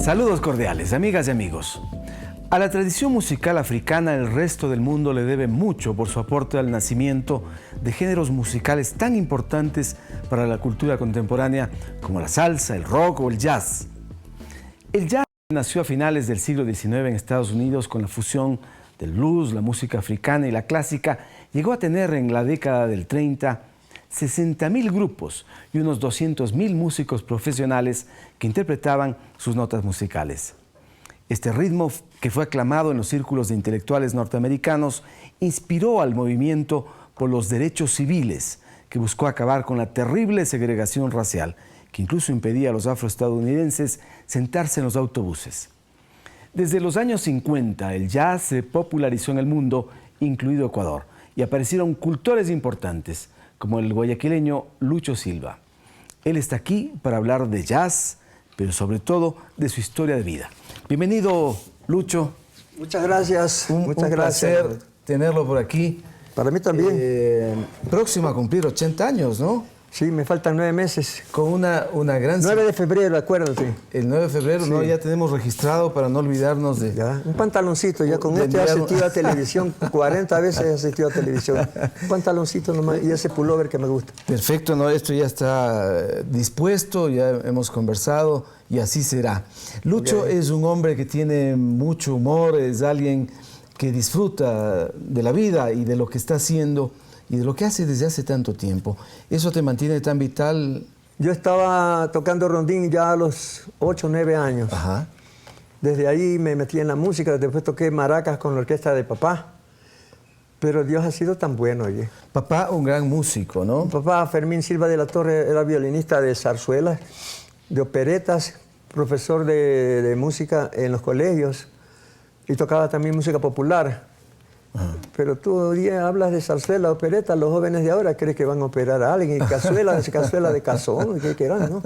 Saludos cordiales, amigas y amigos. A la tradición musical africana, el resto del mundo le debe mucho por su aporte al nacimiento de géneros musicales tan importantes para la cultura contemporánea como la salsa, el rock o el jazz. El jazz nació a finales del siglo XIX en Estados Unidos con la fusión del blues, la música africana y la clásica. Llegó a tener en la década del 30 60.000 grupos y unos 200.000 músicos profesionales que interpretaban sus notas musicales. Este ritmo, que fue aclamado en los círculos de intelectuales norteamericanos, inspiró al movimiento por los derechos civiles, que buscó acabar con la terrible segregación racial, que incluso impedía a los afroestadounidenses sentarse en los autobuses. Desde los años 50, el jazz se popularizó en el mundo, incluido Ecuador, y aparecieron cultores importantes, como el guayaquileño Lucho Silva. Él está aquí para hablar de jazz, pero sobre todo de su historia de vida. Bienvenido, Lucho. Muchas gracias. Muchas gracias. Un placer tenerlo por aquí. Para mí también. Próximo a cumplir 80 años, ¿no? Sí, me faltan 9 meses. Con una gran... 9 de febrero, acuérdate. El 9 de febrero, sí. ¿no? Ya tenemos registrado para no olvidarnos de... Ya, un pantaloncito, ya con este he asistido a televisión, 40 veces he asistido a televisión. Un pantaloncito nomás y ese pullover que me gusta. Perfecto, ¿no? Esto ya está dispuesto, ya hemos conversado y así será. Lucho es un hombre que tiene mucho humor, es alguien que disfruta de la vida y de lo que está haciendo y de lo que hace desde hace tanto tiempo. ¿Eso te mantiene tan vital? Yo estaba tocando rondín ya a los 8 o 9 años. Ajá. Desde ahí me metí en la música, después toqué maracas con la orquesta de papá. Pero Dios ha sido tan bueno, oye. Papá, un gran músico, ¿no? Mi papá, Fermín Silva de la Torre, era violinista de zarzuelas, de operetas, profesor de música en los colegios y tocaba también música popular. Ajá. Pero tú hoy día hablas de zarzuela, opereta, los jóvenes de ahora creen que van a operar a alguien, cazuela de cazón, ¿qué quieran, no?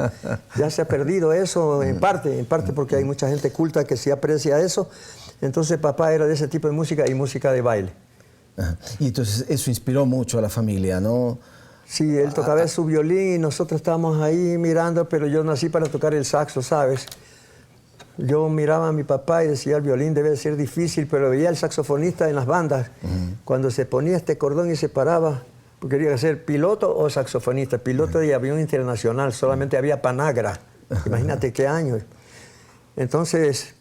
Ya se ha perdido eso en parte porque hay mucha gente culta que sí aprecia eso. Entonces papá era de ese tipo de música y música de baile. Ajá. Y entonces eso inspiró mucho a la familia, ¿no? Sí, él tocaba su violín y nosotros estábamos ahí mirando, pero yo nací para tocar el saxo, ¿sabes? Yo miraba a mi papá y decía, el violín debe ser difícil, pero veía al saxofonista en las bandas. Cuando se ponía este cordón y se paraba, porque quería ser piloto o saxofonista. Piloto de avión internacional, solamente había Panagra. Imagínate qué año. Entonces,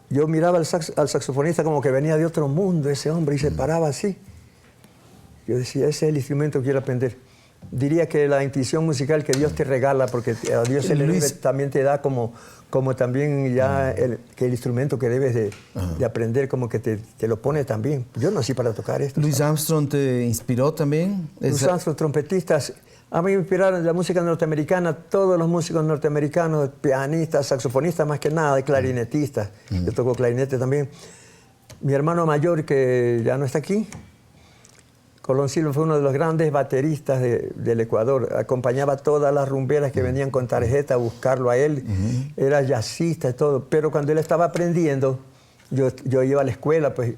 yo miraba al saxofonista como que venía de otro mundo, ese hombre, y se paraba así. Yo decía, ese es el instrumento que quiero aprender. Diría que la intuición musical que Dios te regala, porque a Dios también te da como también ya el instrumento que debes de aprender, como que te lo pone también. Yo nací para tocar esto. ¿Louis Armstrong te inspiró también? Louis Armstrong, trompetistas. A mí me inspiraron la música norteamericana, todos los músicos norteamericanos, pianistas, saxofonistas más que nada, y clarinetistas. Yo toco clarinete también. Mi hermano mayor, que ya no está aquí, Colón Silva, fue uno de los grandes bateristas del Ecuador. Acompañaba a todas las rumberas que venían con tarjeta a buscarlo a él. Era jazzista y todo. Pero cuando él estaba aprendiendo, yo iba a la escuela pues,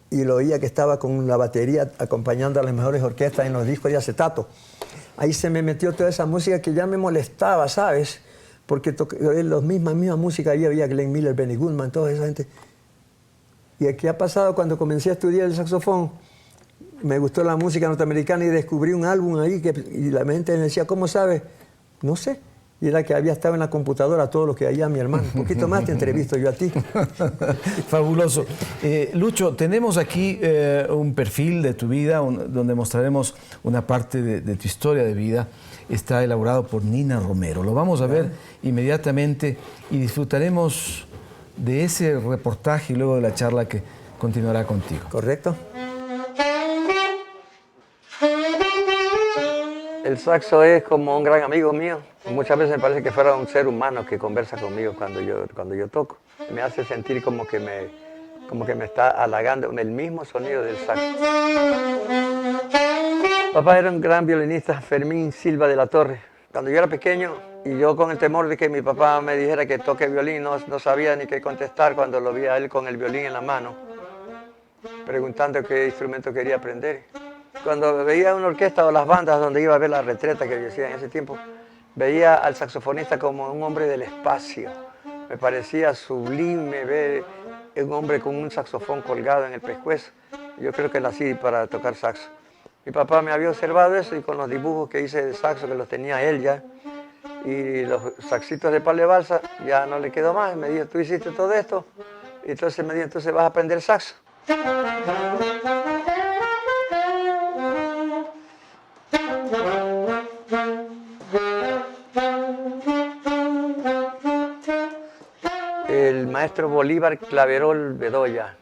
y lo oía que estaba con la batería acompañando a las mejores orquestas en los discos de acetato. Ahí se me metió toda esa música que ya me molestaba, ¿sabes? Porque la misma música, ahí había Glenn Miller, Benny Goodman, toda esa gente. Y aquí ha pasado cuando comencé a estudiar el saxofón, me gustó la música norteamericana y descubrí un álbum ahí y la gente me decía, ¿cómo sabes? No sé. Y era que había estado en la computadora todo lo que había mi hermano. Un poquito más te entrevisto yo a ti. Fabuloso. Lucho, tenemos aquí un perfil de tu vida donde mostraremos una parte de tu historia de vida. Está elaborado por Nina Romero. Lo vamos a ver inmediatamente y disfrutaremos de ese reportaje y luego de la charla que continuará contigo. ¿Correcto? El saxo es como un gran amigo mío. Muchas veces me parece que fuera un ser humano que conversa conmigo cuando yo toco. Me hace sentir como que me está halagando el mismo sonido del saxo. Papá era un gran violinista, Fermín Silva de la Torre. Cuando yo era pequeño y yo con el temor de que mi papá me dijera que toque violín, no sabía ni qué contestar cuando lo vi a él con el violín en la mano, preguntando qué instrumento quería aprender. Cuando veía una orquesta o las bandas donde iba a ver la retreta que yo hacía en ese tiempo, veía al saxofonista como un hombre del espacio. Me parecía sublime ver un hombre con un saxofón colgado en el pescuezo. Yo creo que nací para tocar saxo. Mi papá me había observado eso y con los dibujos que hice de saxo, que los tenía él ya, y los saxitos de palo de balsa, ya no le quedó más. Me dijo, tú hiciste todo esto. Y entonces me dijo, entonces vas a aprender saxo. El maestro Bolívar Claverol Bedoya,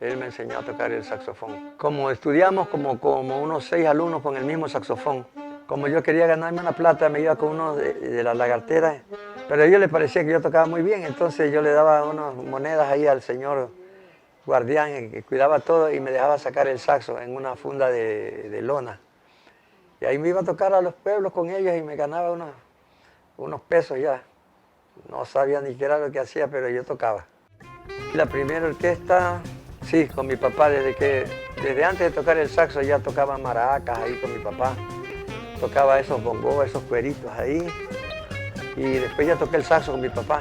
él me enseñó a tocar el saxofón. Como estudiamos como unos 6 alumnos con el mismo saxofón, como yo quería ganarme una plata, me iba con uno de la lagartera, pero a ellos les parecía que yo tocaba muy bien, entonces yo le daba unas monedas ahí al señor guardián que cuidaba todo y me dejaba sacar el saxo en una funda de lona. Y ahí me iba a tocar a los pueblos con ellos y me ganaba unos pesos ya. No sabía ni qué era lo que hacía, pero yo tocaba. La primera orquesta, sí, con mi papá, desde antes de tocar el saxo ya tocaba maracas ahí con mi papá. Tocaba esos bongos, esos cueritos ahí. Y después ya toqué el saxo con mi papá.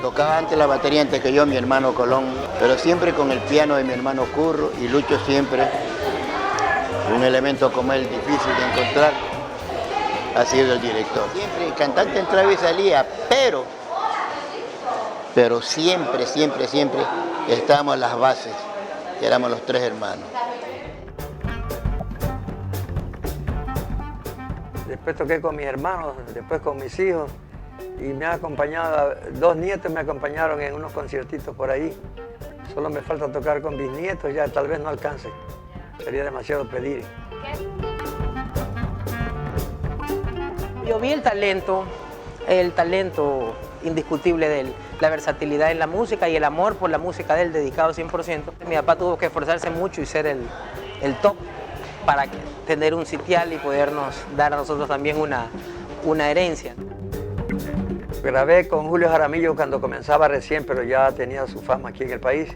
Tocaba antes la batería antes que yo, mi hermano Colón, pero siempre con el piano de mi hermano Curro, y Lucho siempre, un elemento como él difícil de encontrar, ha sido el director. Siempre el cantante entraba y salía, pero siempre estábamos las bases, que éramos los 3 hermanos. Después toqué con mis hermanos, después con mis hijos, y me ha acompañado, 2 nietos me acompañaron en unos conciertitos por ahí. Solo me falta tocar con bisnietos, ya tal vez no alcance, sería demasiado pedir. Yo vi el talento indiscutible de él, la versatilidad en la música y el amor por la música de él, dedicado 100%. Mi papá tuvo que esforzarse mucho y ser el top para tener un sitial y podernos dar a nosotros también una herencia. Grabé con Julio Jaramillo cuando comenzaba recién, pero ya tenía su fama aquí en el país,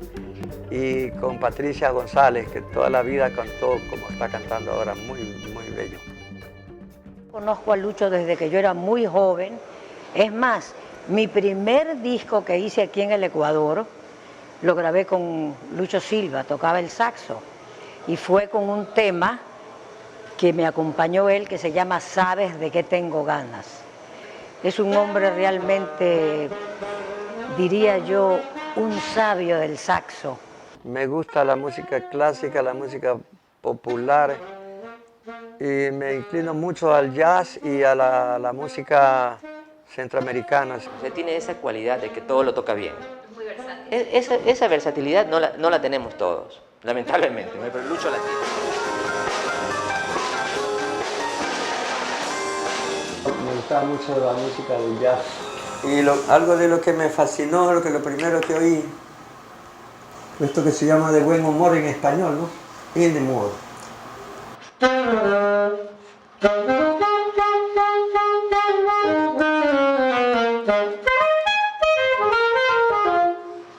y con Patricia González, que toda la vida cantó como está cantando ahora, muy, muy bello. Conozco a Lucho desde que yo era muy joven. Es más, mi primer disco que hice aquí en el Ecuador lo grabé con Lucho Silva, tocaba el saxo, y fue con un tema que me acompañó él que se llama Sabes de qué tengo ganas. Es un hombre realmente, diría yo, un sabio del saxo. Me gusta la música clásica, la música popular, y me inclino mucho al jazz y a la música centroamericana. Usted tiene esa cualidad de que todo lo toca bien. Es muy versátil. Esa versatilidad no la tenemos todos, lamentablemente, pero Lucho la tiene. Me gustaba mucho la música del jazz. Y algo de lo que me fascinó, lo primero que oí, esto que se llama de buen humor en español, ¿no? In the mood.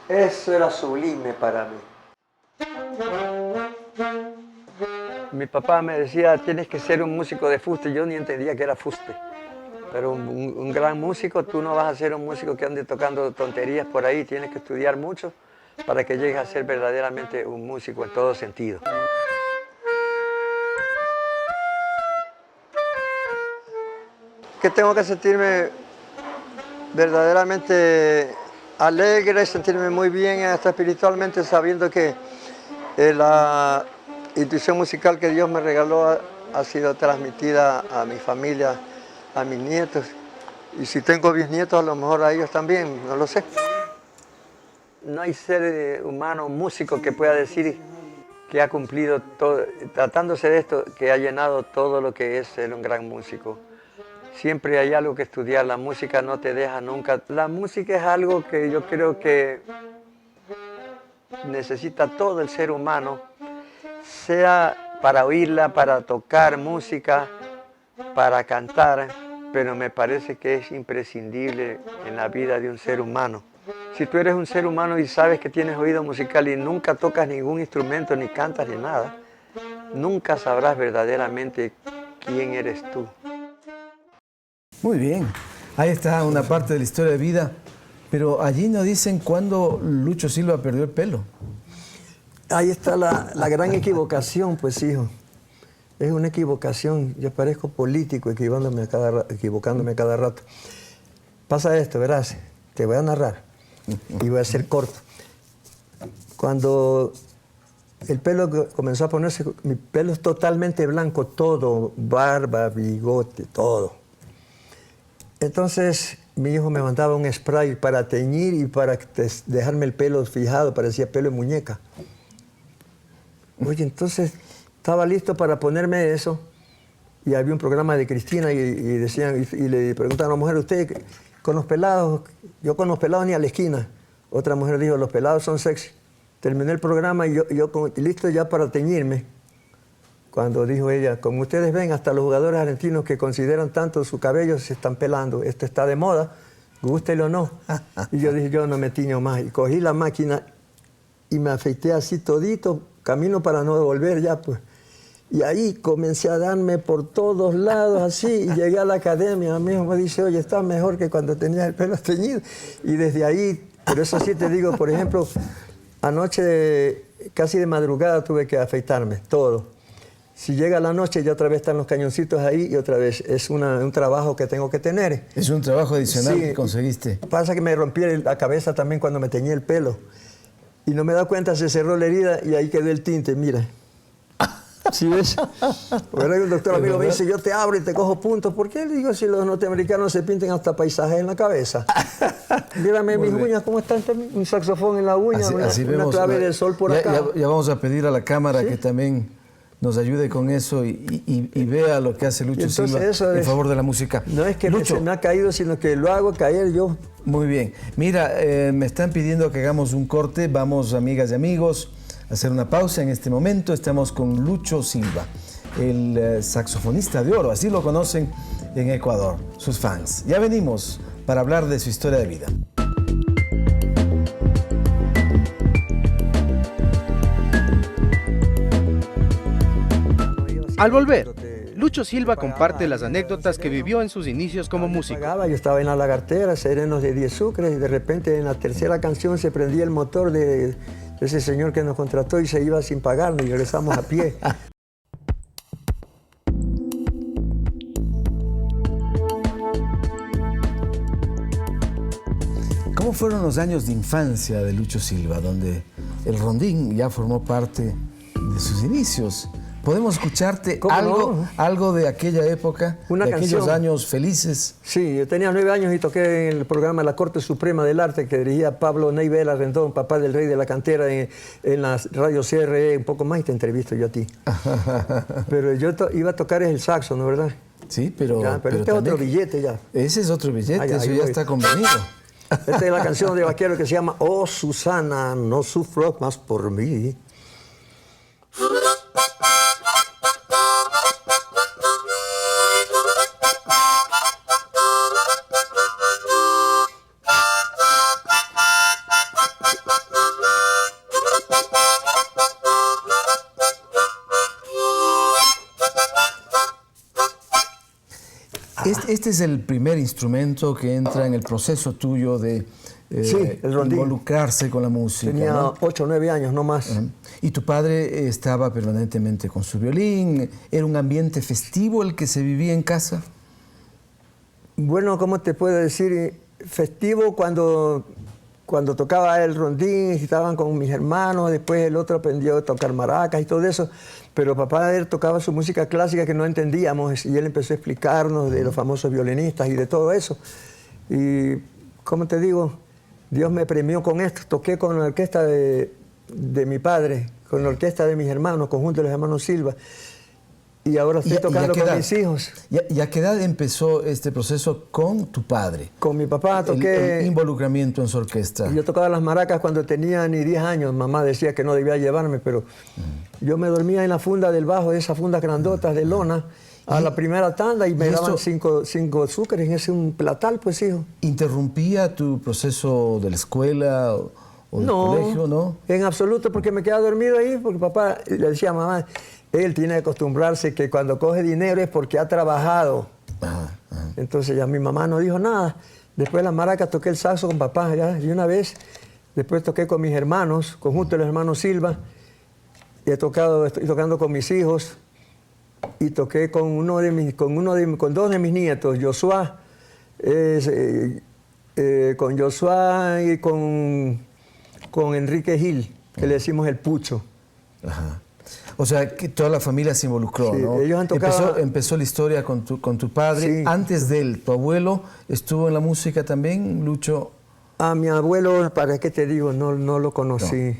Eso era sublime para mí. Mi papá me decía, tienes que ser un músico de fuste. Yo ni entendía que era fuste. Pero un gran músico, tú no vas a ser un músico que ande tocando tonterías por ahí. Tienes que estudiar mucho para que llegues a ser verdaderamente un músico en todo sentido. Que tengo que sentirme verdaderamente alegre, sentirme muy bien hasta espiritualmente, sabiendo que la intuición musical que Dios me regaló ha sido transmitida a mi familia, a mis nietos, y si tengo bisnietos a lo mejor a ellos también, no lo sé. No hay ser humano, músico, que pueda decir que ha cumplido todo, tratándose de esto, que ha llenado todo lo que es ser un gran músico. Siempre hay algo que estudiar, la música no te deja nunca. La música es algo que yo creo que necesita todo el ser humano, sea para oírla, para tocar música, para cantar, pero me parece que es imprescindible en la vida de un ser humano. Si tú eres un ser humano y sabes que tienes oído musical y nunca tocas ningún instrumento, ni cantas ni nada, nunca sabrás verdaderamente quién eres tú. Muy bien. Ahí está una parte de la historia de vida, pero allí nos dicen cuándo Lucho Silva perdió el pelo. Ahí está la gran equivocación, pues, hijo. Es una equivocación. Yo parezco político equivocándome a cada rato. Pasa esto, verás. Te voy a narrar y voy a ser corto. Cuando el pelo comenzó a ponerse, mi pelo es totalmente blanco, todo, barba, bigote, todo. Entonces mi hijo me mandaba un spray para teñir y para dejarme el pelo fijado, parecía pelo de muñeca. Oye, entonces estaba listo para ponerme eso y había un programa de Cristina y decían, y le preguntaban a la mujer, ¿usted con los pelados? Yo con los pelados ni a la esquina. Otra mujer dijo, los pelados son sexy. Terminé el programa y yo listo ya para teñirme. Cuando dijo ella, como ustedes ven, hasta los jugadores argentinos que consideran tanto su cabello se están pelando. Esto está de moda, gústelo o no. Y yo dije, yo no me tiño más. Y cogí la máquina y me afeité así todito, camino para no volver ya, pues. Y ahí comencé a darme por todos lados así y llegué a la academia. Mi hijo me dice, oye, estás mejor que cuando tenías el pelo teñido. Y desde ahí, por eso sí te digo, por ejemplo, anoche casi de madrugada tuve que afeitarme, todo. Si llega la noche ya otra vez están los cañoncitos ahí y otra vez es un trabajo que tengo que tener. Es un trabajo adicional sí, que conseguiste. Pasa que me rompí la cabeza también cuando me teñí el pelo. Y no me da cuenta, se cerró la herida y ahí quedó el tinte, mira. ¿Sí ves? Bueno, un doctor amigo me dice, yo te abro y te cojo puntos. ¿Por qué? Le digo, si los norteamericanos se pintan hasta paisajes en la cabeza. Mírame mis uñas, ¿cómo están? Un saxofón en la uña, así una vemos, clave del sol por acá. Ya vamos a pedir a la cámara, ¿sí?, que también nos ayude con eso y vea lo que hace Lucho Silva en favor de la música. No es que Lucho, se me ha caído, sino que lo hago caer yo. Muy bien. Mira, me están pidiendo que hagamos un corte. Vamos, amigas y amigos, a hacer una pausa en este momento. Estamos con Lucho Silva, el saxofonista de oro, así lo conocen en Ecuador, sus fans. Ya venimos para hablar de su historia de vida. Al volver, Lucho Silva comparte las anécdotas que vivió en sus inicios como músico. Yo estaba en la lagartera, serenos de 10 sucres, y de repente en la tercera canción se prendía el motor de ese señor que nos contrató y se iba sin pagarnos y regresamos a pie. ¿Cómo fueron los años de infancia de Lucho Silva, donde el rondín ya formó parte de sus inicios? ¿Podemos escucharte algo de aquella época, de aquellos años felices? Sí, yo tenía 9 años y toqué en el programa La Corte Suprema del Arte que dirigía Pablo Ney Vela Rendón, papá del rey de la cantera, en la radio CRE, un poco más, y te entrevisto yo a ti. Pero yo iba a tocar el saxo, ¿no verdad? Sí, pero este es otro billete ya. Ese es otro billete, eso ya está convenido. Esta es la canción de Vaquero que se llama Oh, Susana, no sufro más por mí. Este es el primer instrumento que entra en el proceso tuyo de involucrarse con la música. Tenía, ¿no?, 8 o 9 años, no más. Y tu padre estaba permanentemente con su violín. ¿Era un ambiente festivo el que se vivía en casa? Bueno, ¿cómo te puedo decir? Festivo cuando tocaba el rondín, estaban con mis hermanos, después el otro aprendió a tocar maracas y todo eso. Pero papá él tocaba su música clásica que no entendíamos y él empezó a explicarnos de los famosos violinistas y de todo eso. Y, ¿cómo te digo? Dios me premió con esto. Toqué con la orquesta de mi padre, con la orquesta de mis hermanos, conjunto de los hermanos Silva. Y ahora estoy tocando con mis hijos. ¿Y a qué edad empezó este proceso con tu padre? Con mi papá toqué... El involucramiento en su orquesta. Yo tocaba las maracas cuando tenía ni 10 años. Mamá decía que no debía llevarme, pero yo me dormía en la funda del bajo, de esas fundas grandotas de lona, a la primera tanda y me daban 5 azúcares en ese un platal, pues, hijo. ¿Interrumpía tu proceso de la escuela o del colegio, no? En absoluto, porque me quedaba dormido ahí, porque papá le decía a mamá... Él tiene que acostumbrarse que cuando coge dinero es porque ha trabajado. Entonces ya mi mamá no dijo nada. Después de la maraca toqué el saxo con papá ya, y una vez. Después toqué con mis hermanos, conjunto de los hermanos Silva. Y estoy tocando con mis hijos. Y toqué con dos de mis nietos, Josué, con Josué y con Enrique Gil, que le decimos el Pucho. Ajá. O sea, que toda la familia se involucró, Sí, ¿no? ellos han tocado... Empezó la historia con tu padre. Sí. Antes de él, ¿tu abuelo estuvo en la música también, Lucho? A mi abuelo, ¿para qué te digo? No lo conocí.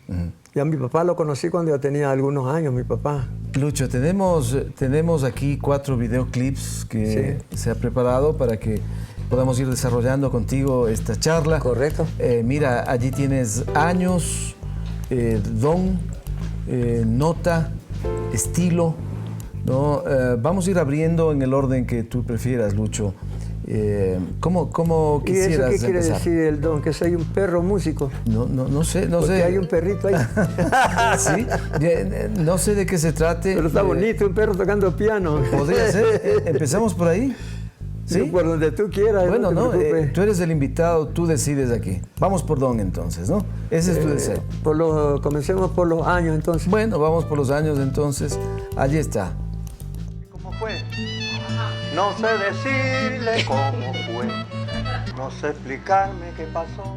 No. Y a mi papá lo conocí cuando yo tenía algunos años, mi papá. Lucho, tenemos aquí 4 videoclips que se ha preparado para que podamos ir desarrollando contigo esta charla. Correcto. Mira, allí tienes años, don, nota, estilo, ¿no? Vamos a ir abriendo en el orden que tú prefieras, Lucho. ¿Cómo ¿Y eso quisieras qué quiere empezar? decir el don? ¿Que soy un perro músico? No sé. Porque hay un perrito ahí. Sí, no sé de qué se trate. Pero está bonito, un perro tocando piano. Podría ser. ¿Empezamos por ahí? ¿Sí? Por donde tú quieras. Bueno, no te preocupes. tú eres el invitado, tú decides aquí. Vamos por don entonces, ¿no? Ese es tu deseo. Comencemos por los años entonces. Bueno, vamos por los años entonces. Allí está. ¿Cómo fue? No sé decirle cómo fue. No sé explicarme qué pasó.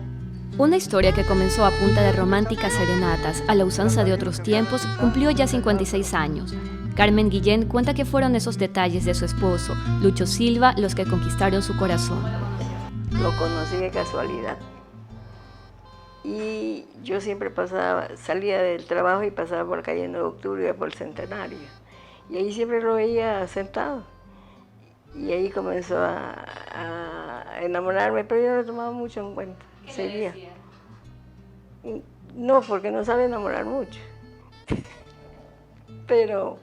Una historia que comenzó a punta de románticas serenatas a la usanza de otros tiempos cumplió ya 56 años. Carmen Guillén cuenta que fueron esos detalles de su esposo, Lucho Silva, los que conquistaron su corazón. Lo conocí de casualidad. Y yo siempre salía del trabajo y pasaba por la calle 9 de octubre y por el Centenario. Y ahí siempre lo veía sentado. Y ahí comenzó a enamorarme, pero yo no lo tomaba mucho en cuenta. ¿Qué le decía? No, porque no sabe enamorar mucho. Pero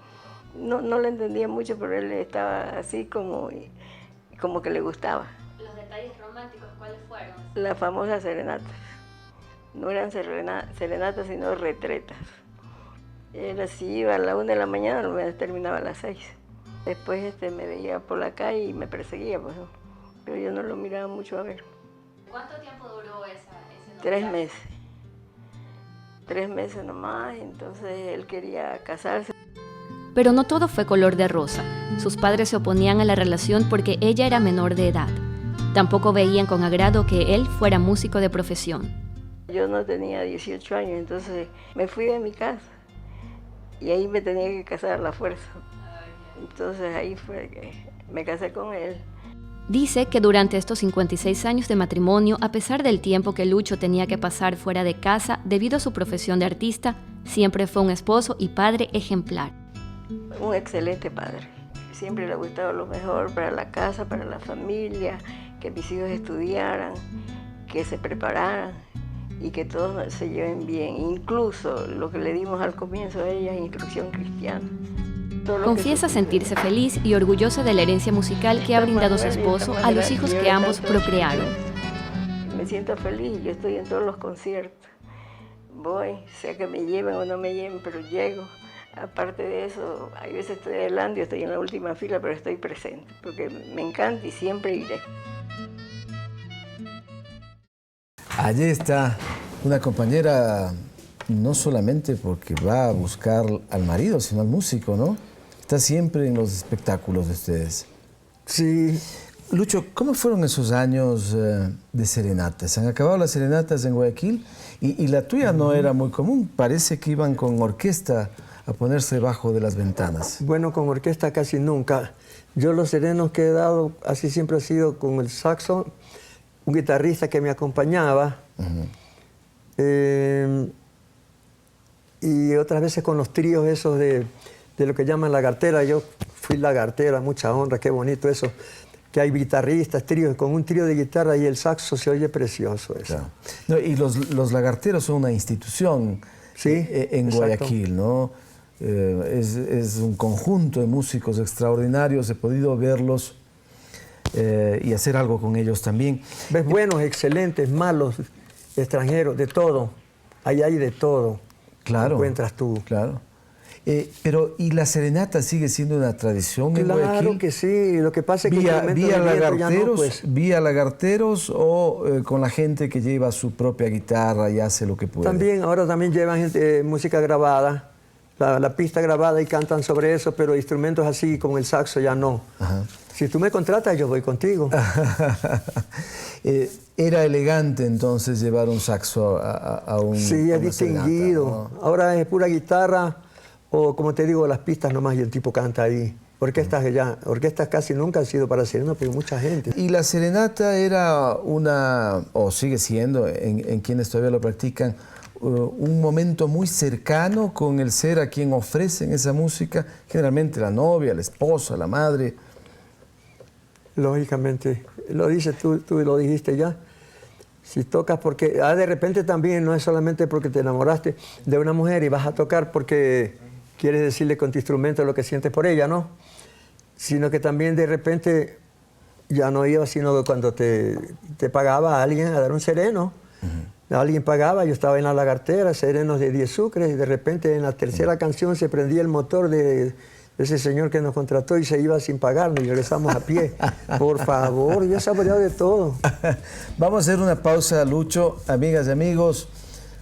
no lo entendía mucho, pero él estaba así como que le gustaba. ¿Los detalles románticos cuáles fueron? Las famosas serenatas. No eran serenatas, sino retretas. Él así iba a la 1 de la mañana, lo terminaba a las 6. Después me veía por la calle y me perseguía, pues, ¿no? Pero yo no lo miraba mucho a ver. ¿Cuánto tiempo duró ese noviazgo? 3 meses. 3 meses nomás, entonces él quería casarse. Pero no todo fue color de rosa. Sus padres se oponían a la relación porque ella era menor de edad. Tampoco veían con agrado que él fuera músico de profesión. Yo no tenía 18 años, entonces me fui de mi casa y ahí me tenía que casar a la fuerza. Entonces ahí fue que me casé con él. Dice que durante estos 56 años de matrimonio, a pesar del tiempo que Lucho tenía que pasar fuera de casa debido a su profesión de artista, siempre fue un esposo y padre ejemplar. Un excelente padre. Siempre le ha gustado lo mejor para la casa, para la familia, que mis hijos estudiaran, que se prepararan y que todos se lleven bien. Incluso lo que le dimos al comienzo a ella es instrucción cristiana. Confiesa sentirse feliz y orgullosa de la herencia musical que ha brindado su esposo a los hijos que ambos procrearon. Me siento feliz, yo estoy en todos los conciertos. Voy, sea que me lleven o no me lleven, pero llego. Aparte de eso, hay veces estoy adelante, estoy en la última fila, pero estoy presente, porque me encanta y siempre iré. Allí está una compañera, no solamente porque va a buscar al marido, sino al músico, ¿no? Está siempre en los espectáculos de ustedes. Sí. Lucho, ¿cómo fueron esos años de serenatas? ¿Se han acabado las serenatas en Guayaquil? Y la tuya no era muy común, parece que iban con orquesta a ponerse debajo de las ventanas. Bueno, con orquesta casi nunca. Yo los serenos que he dado, así siempre ha sido con el saxo, un guitarrista que me acompañaba, y otras veces con los tríos esos de lo que llaman lagartera. Yo fui lagartera, mucha honra, qué bonito eso, que hay guitarristas, tríos, con un trío de guitarra y el saxo se oye precioso eso. Claro. No, y los lagarteros son una institución en Guayaquil, ¿no? Es un conjunto de músicos extraordinarios, he podido verlos y hacer algo con ellos también. Ves buenos, excelentes, malos, extranjeros, de todo. Ahí hay de todo. Claro. Encuentras tú. Claro. Pero, ¿y la serenata sigue siendo una tradición en Guayaquil? Claro que sí, lo que pasa es que vía lagarteros o con la gente que lleva su propia guitarra y hace lo que puede. También, ahora también llevan gente, música grabada, la pista grabada y cantan sobre eso, pero instrumentos así como el saxo ya no. Ajá. Si tú me contratas, yo voy contigo. Era elegante entonces llevar un saxo a un... Sí, es distinguido. Serenata, ¿no? Ahora es pura guitarra o, como te digo, las pistas nomás y el tipo canta ahí. Orquestas casi nunca han sido para serenata, pero mucha gente. Y la serenata era o sigue siendo, en quienes todavía lo practican, un momento muy cercano con el ser a quien ofrecen esa música, generalmente la novia, la esposa, la madre. Lógicamente, lo dices tú lo dijiste ya. Si tocas porque, de repente también no es solamente porque te enamoraste de una mujer y vas a tocar porque quieres decirle con tu instrumento lo que sientes por ella, ¿no? Sino que también de repente ya no iba sino cuando te pagaba a alguien a dar un sereno. Alguien pagaba, yo estaba en la lagartera, serenos de 10 sucres, y de repente en la tercera canción se prendía el motor de ese señor que nos contrató y se iba sin pagarnos y regresamos a pie. Por favor, yo he saboreado de todo. Vamos a hacer una pausa, Lucho. Amigas y amigos,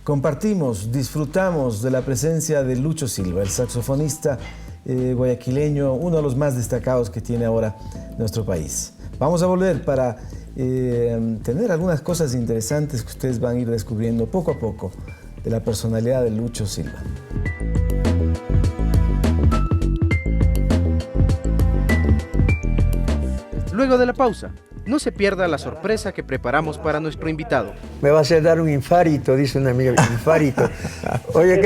compartimos, disfrutamos de la presencia de Lucho Silva, el saxofonista guayaquileño, uno de los más destacados que tiene ahora nuestro país. Vamos a volver para tener algunas cosas interesantes que ustedes van a ir descubriendo poco a poco de la personalidad de Lucho Silva. Luego de la pausa, no se pierda la sorpresa que preparamos para nuestro invitado. Me va a hacer dar un infarito, dice una amiga, infarito. Oye,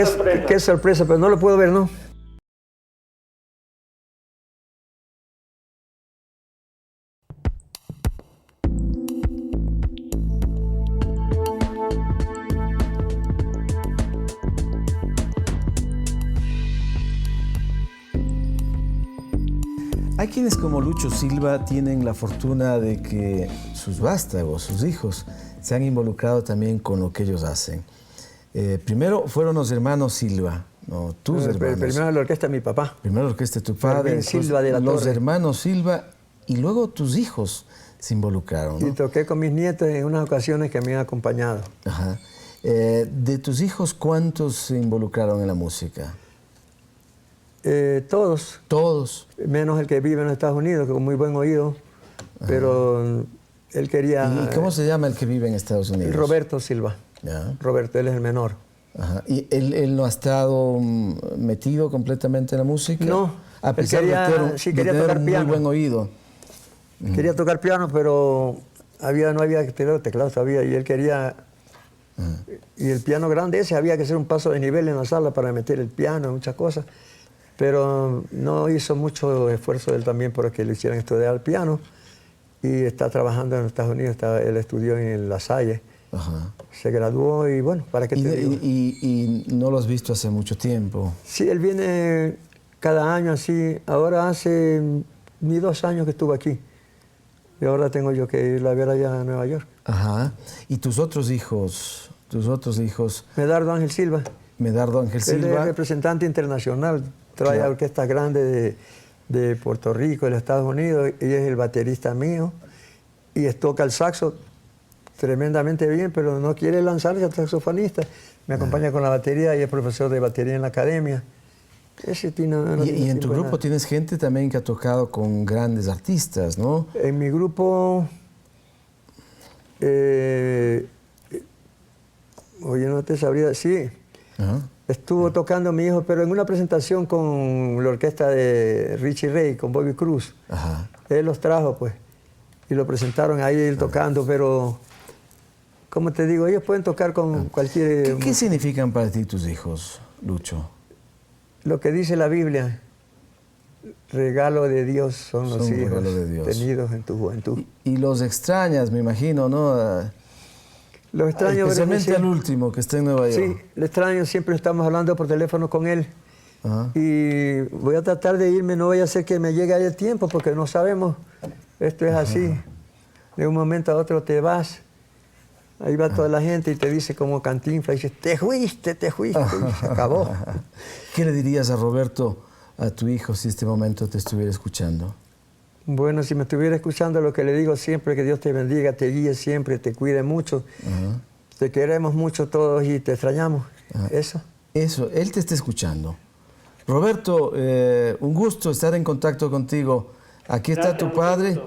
qué sorpresa, pero no lo puedo ver, ¿no? Hay quienes como Lucho Silva tienen la fortuna de que sus vástagos, sus hijos, se han involucrado también con lo que ellos hacen. Primero fueron los hermanos Silva, ¿no? Tus hermanos. Primero la orquesta de mi papá. Primero la orquesta de tu padre, Silva de la los Torre. hermanos Silva y luego tus hijos se involucraron, ¿no? Y toqué con mis nietos en unas ocasiones que me han acompañado. Ajá. De tus hijos, ¿cuántos se involucraron en la música? Todos. Todos. Menos el que vive en Estados Unidos, que con muy buen oído. Ajá. Pero él quería... ¿Y cómo se llama el que vive en Estados Unidos? Roberto Silva. Ya. Roberto, él es el menor. Ajá. ¿Y él no ha estado metido completamente en la música? No. A pesar de tener tocar muy piano. buen oído. Quería tocar piano, pero no había teclado todavía y él quería... Y el piano grande ese, había que hacer un paso de nivel en la sala para meter el piano, muchas cosas. Pero no hizo mucho esfuerzo él también para que le hicieran estudiar el piano. Y está trabajando en Estados Unidos, él estudió en La Salle. Ajá. Se graduó y bueno, ¿para qué te digo? ¿Y no lo has visto hace mucho tiempo? Sí, él viene cada año así. Ahora hace ni 2 años que estuvo aquí. Y ahora tengo yo que ir a ver allá a Nueva York. Ajá. ¿Y tus otros hijos? Medardo Ángel Silva. Medardo Ángel Silva. Él es representante internacional. Trae orquestas grandes de Puerto Rico, de los Estados Unidos, y es el baterista mío. Y toca el saxo tremendamente bien, pero no quiere lanzarse al saxofonista. Me acompaña con la batería y es profesor de batería en la academia. Ese y en tu grupo tienes gente también que ha tocado con grandes artistas, ¿no? En mi grupo... oye, no te sabría... Sí. Ajá. Estuvo tocando mi hijo, pero en una presentación con la orquesta de Richie Ray, con Bobby Cruz. Ajá. Él los trajo, pues, y lo presentaron ahí él tocando, pero, como te digo, ellos pueden tocar con cualquier... ¿Qué significan para ti tus hijos, Lucho? Lo que dice la Biblia, regalo de Dios son los hijos tenidos en tu juventud. Y los extrañas, me imagino, ¿no? Lo extraño, especialmente al último, que está en Nueva York. Sí, lo extraño, siempre estamos hablando por teléfono con él. Ajá. Y voy a tratar de irme, no voy a hacer que me llegue ahí el tiempo, porque no sabemos, esto es así. De un momento a otro te vas Ahí va toda la gente y te dice como Cantinflas, dice, te fuiste, y se acabó. ¿Qué le dirías a Roberto, a tu hijo, si este momento te estuviera escuchando? Bueno, si me estuviera escuchando, lo que le digo siempre, que Dios te bendiga, te guíe siempre, te cuide mucho. Te queremos mucho todos y te extrañamos. Eso. Eso, él te está escuchando. Roberto, un gusto estar en contacto contigo. Aquí está Gracias, tu padre.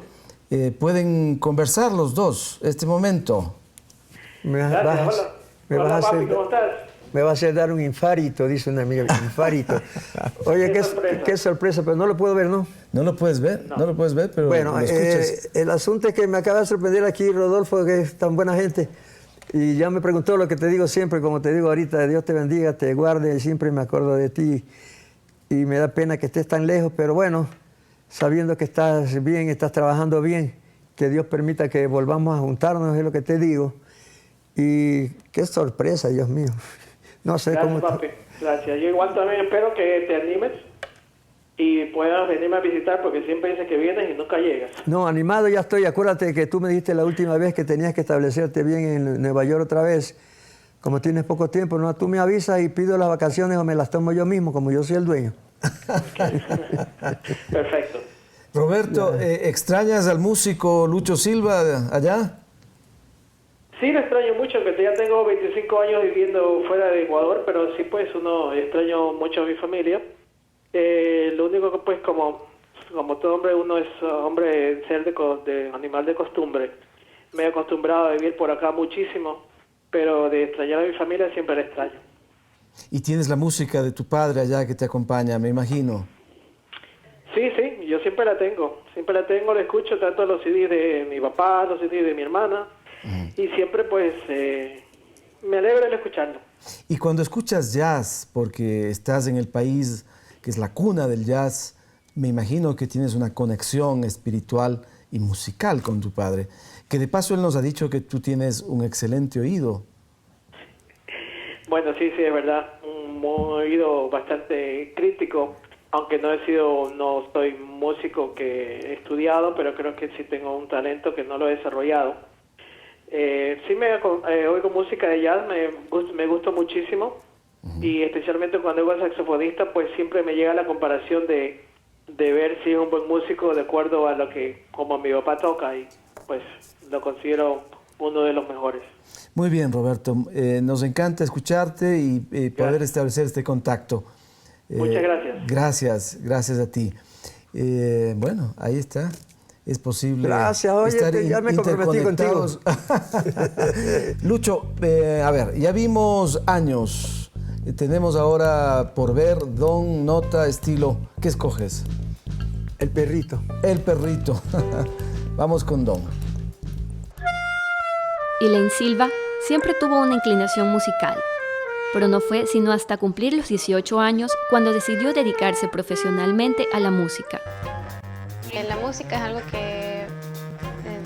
Pueden conversar los dos este momento. Gracias, hola papi, ¿cómo estás? Me va a hacer dar un infarto, dice una amiga, infarto. Oye, qué sorpresa, pero no lo puedo ver, ¿no? ¿No lo puedes ver? No lo puedes ver, pero bueno, lo escuchas. El asunto es que me acaba de sorprender aquí Rodolfo, que es tan buena gente, y ya me preguntó lo que te digo siempre, como te digo ahorita, Dios te bendiga, te guarde, siempre me acuerdo de ti, y me da pena que estés tan lejos, pero bueno, sabiendo que estás bien, estás trabajando bien, que Dios permita que volvamos a juntarnos, es lo que te digo. Y qué sorpresa, Dios mío. No sé gracias, papi. Gracias. Yo igual también espero que te animes y puedas venirme a visitar, porque siempre dices que vienes y nunca llegas. No, animado ya estoy. Acuérdate que tú me dijiste la última vez que tenías que establecerte bien en Nueva York otra vez. Como tienes poco tiempo, no, tú me avisas y pido las vacaciones o me las tomo yo mismo, como yo soy el dueño. Perfecto. Roberto, ¿extrañas al músico Lucho Silva allá? Sí, lo extraño mucho, que ya tengo 25 años viviendo fuera de Ecuador, pero sí, pues, extraño mucho a mi familia. Lo único que, pues, como todo hombre, uno es hombre, ser de animal de costumbre. Me he acostumbrado a vivir por acá muchísimo, pero de extrañar a mi familia siempre la extraño. Y tienes la música de tu padre allá que te acompaña, me imagino. Sí, yo siempre la tengo, la escucho, tanto los CDs de mi papá, los CDs de mi hermana. Y siempre, pues, me alegro de escucharlo. Y cuando escuchas jazz, porque estás en el país que es la cuna del jazz, me imagino que tienes una conexión espiritual y musical con tu padre. Que de paso él nos ha dicho que tú tienes un excelente oído. Bueno, sí, es verdad. Un oído bastante crítico, aunque no soy músico que he estudiado, pero creo que sí tengo un talento que no lo he desarrollado. Sí oigo música de jazz, me gusta muchísimo, y especialmente cuando oigo al saxofonista, pues siempre me llega la comparación de ver si es un buen músico de acuerdo a lo que como mi papá toca, y pues lo considero uno de los mejores. Muy bien, Roberto, nos encanta escucharte y poder establecer este contacto. Muchas gracias. Gracias a ti. Bueno, ahí está. Es posible. Gracias, oye, estar ya me comprometí contigo. Lucho, a ver, ya vimos años. Tenemos ahora por ver Don, Nota, Estilo. ¿Qué escoges? El perrito. El perrito. Vamos con Don. Elaine Silva siempre tuvo una inclinación musical, pero no fue sino hasta cumplir los 18 años cuando decidió dedicarse profesionalmente a la música. La música es algo que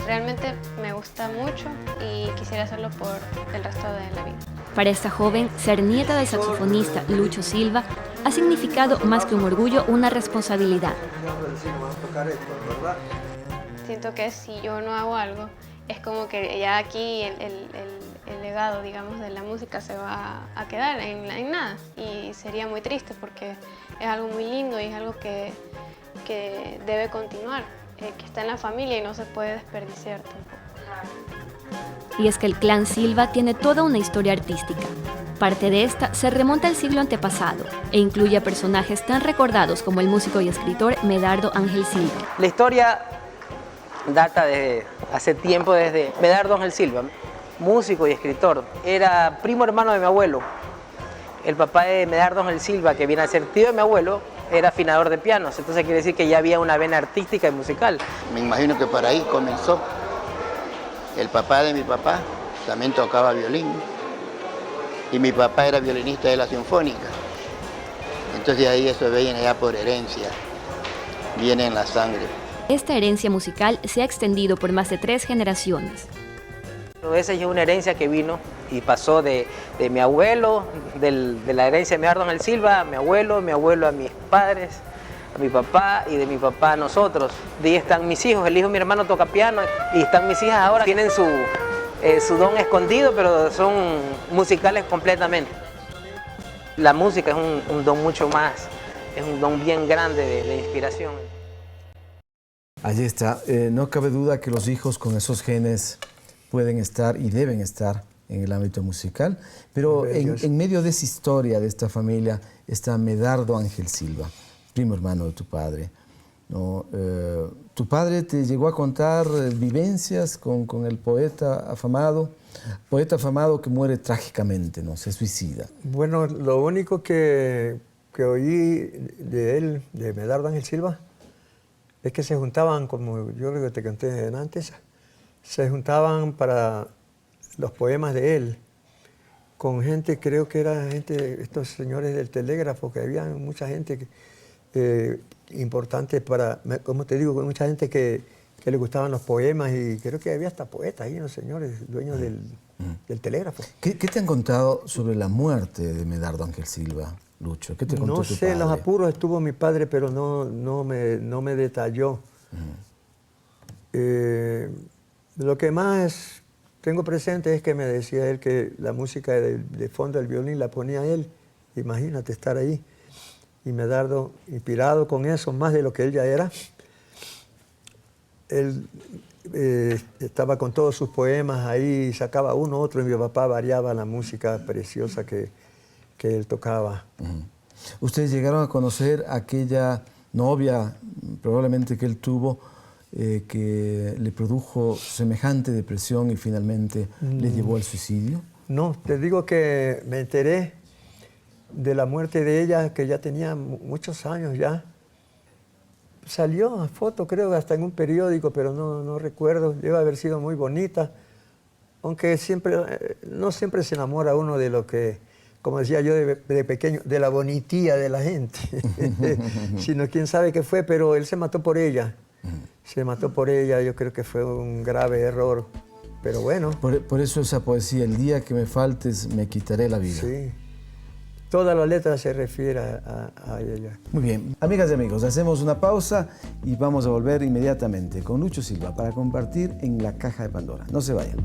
realmente me gusta mucho y quisiera hacerlo por el resto de la vida. Para esta joven, ser nieta del saxofonista Lucho Silva ha significado más que un orgullo, una responsabilidad. Siento que si yo no hago algo, es como que ya aquí el legado, digamos, de la música se va a quedar en nada. Y sería muy triste porque es algo muy lindo y es algo que debe continuar, que está en la familia y no se puede desperdiciar tampoco. Y es que el clan Silva tiene toda una historia artística. Parte de esta se remonta al siglo antepasado e incluye a personajes tan recordados como el músico y escritor Medardo Ángel Silva. La historia data de hace tiempo, desde Medardo Ángel Silva, músico y escritor. Era primo hermano de mi abuelo. El papá de Medardo Ángel Silva, que viene a ser tío de mi abuelo, era afinador de pianos, entonces quiere decir que ya había una vena artística y musical. Me imagino que por ahí comenzó. El papá de mi papá también tocaba violín y mi papá era violinista de la Sinfónica. Entonces ahí eso viene ya por herencia, viene en la sangre. Esta herencia musical se ha extendido por más de 3 generaciones. Esa es una herencia que vino y pasó de mi abuelo, de la herencia de Medardo Ángel Silva, a mi abuelo a mis padres, a mi papá y de mi papá a nosotros. De ahí están mis hijos, el hijo de mi hermano toca piano y están mis hijas ahora, tienen su don escondido, pero son musicales completamente. La música es un don mucho más, es un don bien grande de inspiración. Allí está. No cabe duda que los hijos con esos genes pueden estar y deben estar en el ámbito musical, pero en medio de esa historia de esta familia está Medardo Ángel Silva, primo hermano de tu padre, ¿no? Tu padre te llegó a contar vivencias con el poeta afamado que muere trágicamente, ¿no? Se suicida. Bueno, lo único que oí de él, de Medardo Ángel Silva, es que se juntaban, como yo lo que te conté antes, se juntaban para los poemas de él, con gente, creo que era gente, estos señores del telégrafo, que había mucha gente importante para, como te digo, mucha gente que le gustaban los poemas, y creo que había hasta poetas ahí, los señores dueños del telégrafo. ¿Qué te han contado sobre la muerte de Medardo Ángel Silva, Lucho? ¿Qué te contó tu padre? No sé, en los apuros estuvo mi padre, pero no me detalló. Lo que más tengo presente es que me decía él que la música de fondo del violín la ponía él. Imagínate estar ahí. Y Medardo, inspirado con eso, más de lo que él ya era, él estaba con todos sus poemas ahí, sacaba uno, otro, y mi papá variaba la música preciosa que él tocaba. ¿Ustedes llegaron a conocer a aquella novia, probablemente que él tuvo, que le produjo semejante depresión y finalmente le llevó al suicidio? No, te digo que me enteré de la muerte de ella, que ya tenía muchos años ya. Salió a foto, creo, hasta en un periódico, pero no recuerdo. Debe haber sido muy bonita, aunque no siempre se enamora uno de lo que, como decía yo de pequeño, de la bonitía de la gente, sino quién sabe qué fue, pero él se mató por ella. Se mató por ella, yo creo que fue un grave error, pero bueno. Por eso esa poesía, el día que me faltes me quitaré la vida. Sí, toda la letra se refiere a ella. Muy bien, amigas y amigos, hacemos una pausa y vamos a volver inmediatamente con Lucho Silva para compartir en la Caja de Pandora. No se vayan.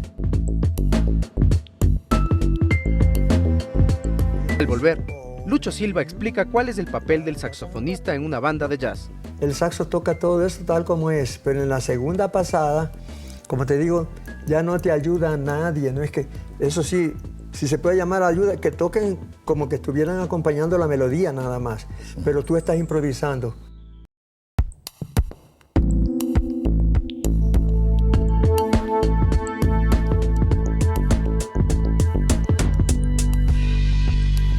Al volver, Lucho Silva explica cuál es el papel del saxofonista en una banda de jazz. El saxo toca todo eso tal como es, pero en la segunda pasada, como te digo, ya no te ayuda a nadie. No es que, eso sí, si se puede llamar ayuda, que toquen como que estuvieran acompañando la melodía nada más, pero tú estás improvisando.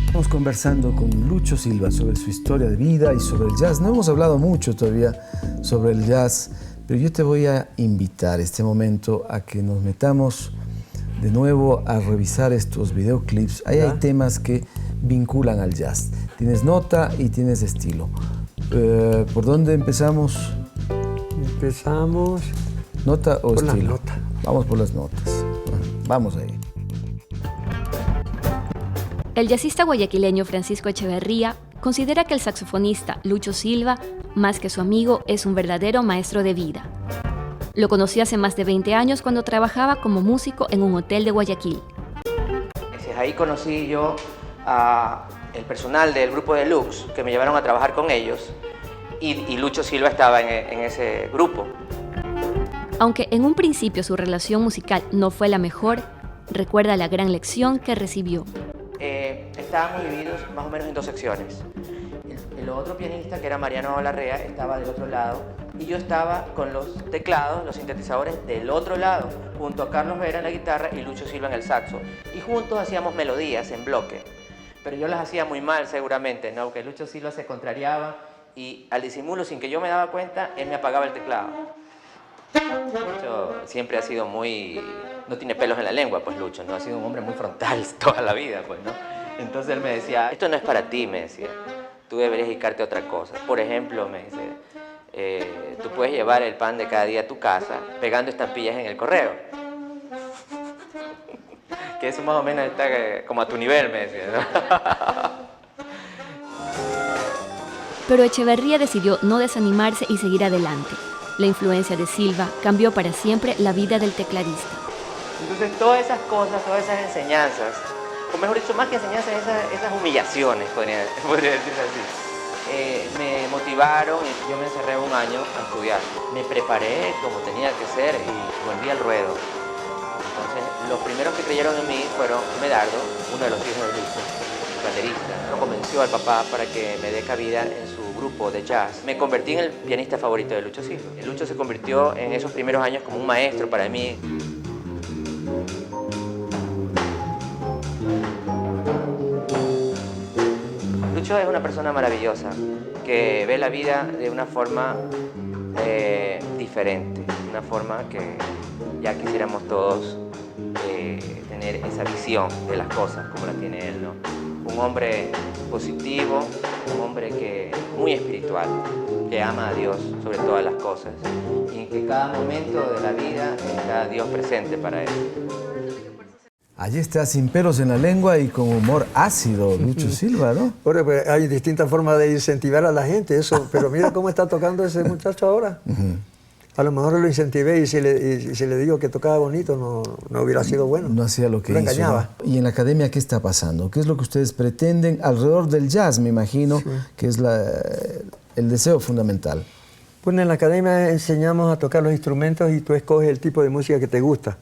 Estamos conversando con Lucho Silva sobre su historia de vida y sobre el jazz. No hemos hablado mucho todavía sobre el jazz, pero yo te voy a invitar este momento a que nos metamos de nuevo a revisar estos videoclips. Ahí hay temas que vinculan al jazz. Tienes nota y tienes estilo. ¿Por dónde empezamos? Empezamos... ¿Nota o por estilo? Las notas. Vamos por las notas. Bueno, vamos ahí. El jazzista guayaquileño Francisco Echeverría considera que el saxofonista Lucho Silva, más que su amigo, es un verdadero maestro de vida. Lo conocí hace más de 20 años cuando trabajaba como músico en un hotel de Guayaquil. Ahí conocí yo al personal del grupo de Lux, que me llevaron a trabajar con ellos, y Lucho Silva estaba en ese grupo. Aunque en un principio su relación musical no fue la mejor, recuerda la gran lección que recibió. Estábamos divididos más o menos en dos secciones. El otro pianista, que era Mariano Larrea, estaba del otro lado, y yo estaba con los teclados, los sintetizadores del otro lado, junto a Carlos Vera en la guitarra y Lucho Silva en el saxo. Y juntos hacíamos melodías en bloque. Pero yo las hacía muy mal seguramente, ¿no? Porque Lucho Silva se contrariaba y al disimulo, sin que yo me daba cuenta, él me apagaba el teclado. Lucho siempre ha sido muy... no tiene pelos en la lengua, pues Lucho, ¿no? Ha sido un hombre muy frontal toda la vida, pues, ¿no? Entonces él me decía, esto no es para ti, me decía. Tú deberías dedicarte a otra cosa. Por ejemplo, me dice, tú puedes llevar el pan de cada día a tu casa pegando estampillas en el correo. Que eso más o menos está como a tu nivel, me decía, ¿no? Pero Echeverría decidió no desanimarse y seguir adelante. La influencia de Silva cambió para siempre la vida del tecladista. Entonces todas esas cosas, todas esas enseñanzas, o mejor dicho, más que enseñanzas, esas humillaciones, podría decirse así, me motivaron y yo me encerré un año a estudiar. Me preparé como tenía que ser y volví al ruedo. Entonces, los primeros que creyeron en mí fueron Medardo, uno de los hijos de Lucho, baterista. Lo convenció al papá para que me dé cabida en su grupo de jazz. Me convertí en el pianista favorito de Lucho Silva. Lucho se convirtió en esos primeros años como un maestro para mí. Lucho es una persona maravillosa, que ve la vida de una forma diferente, una forma que ya quisiéramos todos tener esa visión de las cosas como la tiene él, ¿no? Un hombre positivo, un hombre que muy espiritual, que ama a Dios sobre todas las cosas y en que cada momento de la vida está Dios presente para él. Allí está sin pelos en la lengua y con humor ácido, Lucho Silva, ¿no? Bueno, pues hay distintas formas de incentivar a la gente, eso, pero mira cómo está tocando ese muchacho ahora. A lo mejor lo incentivé y si le digo que tocaba bonito, no hubiera sido bueno. No hacía lo que hizo. Engañaba. ¿No? ¿Y en la academia qué está pasando? ¿Qué es lo que ustedes pretenden alrededor del jazz, me imagino, que es el deseo fundamental? Bueno, en la academia enseñamos a tocar los instrumentos y tú escoges el tipo de música que te gusta.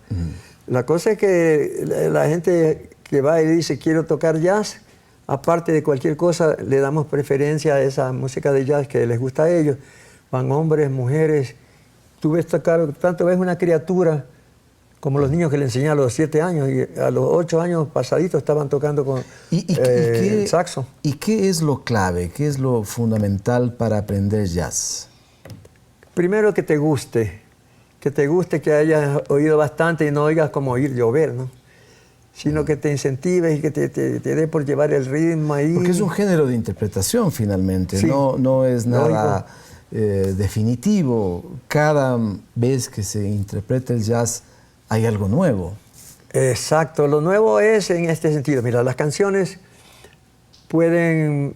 La cosa es que la gente que va y dice quiero tocar jazz, aparte de cualquier cosa, le damos preferencia a esa música de jazz que les gusta a ellos. Van hombres, mujeres. Tú ves tocar, tanto ves una criatura como los niños que le enseñé a los 7 años y a los 8 años pasaditos estaban tocando con el saxo. ¿Y qué es lo clave, qué es lo fundamental para aprender jazz? Primero que te guste, que hayas oído bastante y no oigas como oír llover, ¿no? Sino que te incentives y que te dé por llevar el ritmo ahí. Porque es un género de interpretación finalmente, sí. No es nada definitivo. Cada vez que se interpreta el jazz hay algo nuevo. Exacto, lo nuevo es en este sentido. Mira, las canciones vienen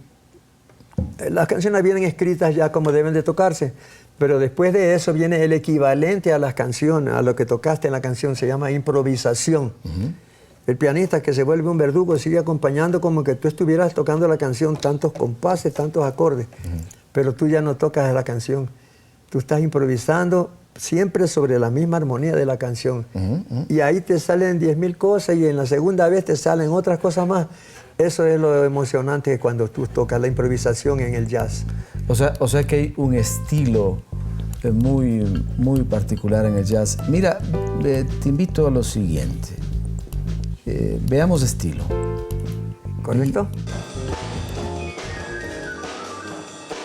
escritas ya como deben de tocarse, pero después de eso viene el equivalente a las canciones, a lo que tocaste en la canción, se llama improvisación. El pianista que se vuelve un verdugo sigue acompañando como que tú estuvieras tocando la canción, tantos compases, tantos acordes, pero tú ya no tocas la canción. Tú estás improvisando siempre sobre la misma armonía de la canción. Y ahí te salen 10.000 cosas y en la segunda vez te salen otras cosas más. Eso es lo emocionante cuando tú tocas la improvisación en el jazz. O sea que hay un estilo muy particular en el jazz. Mira, te invito a lo siguiente. Veamos estilo. ¿Correcto?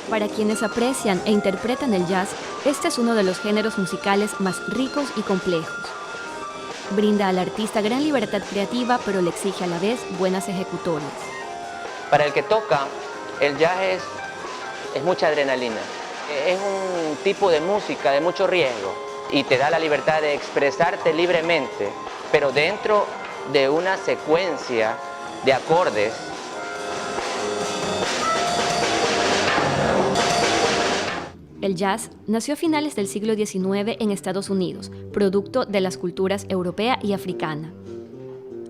Para quienes aprecian e interpretan el jazz, este es uno de los géneros musicales más ricos y complejos. Brinda al artista gran libertad creativa, pero le exige a la vez buenas ejecutorias. Para el que toca, el jazz es mucha adrenalina. Es un tipo de música de mucho riesgo y te da la libertad de expresarte libremente, pero dentro de una secuencia de acordes. El jazz nació a finales del siglo XIX en Estados Unidos, producto de las culturas europea y africana.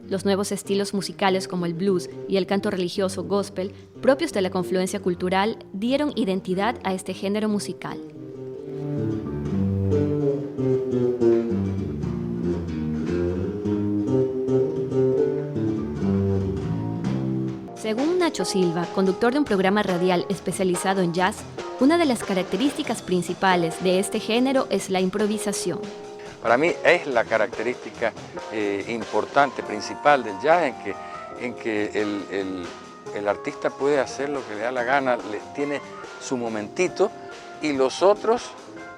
Los nuevos estilos musicales como el blues y el canto religioso gospel, propios de la confluencia cultural, dieron identidad a este género musical. Según Nacho Silva, conductor de un programa radial especializado en jazz, una de las características principales de este género es la improvisación. Para mí es la característica importante, principal del jazz, en que el artista puede hacer lo que le da la gana, tiene su momentito y los otros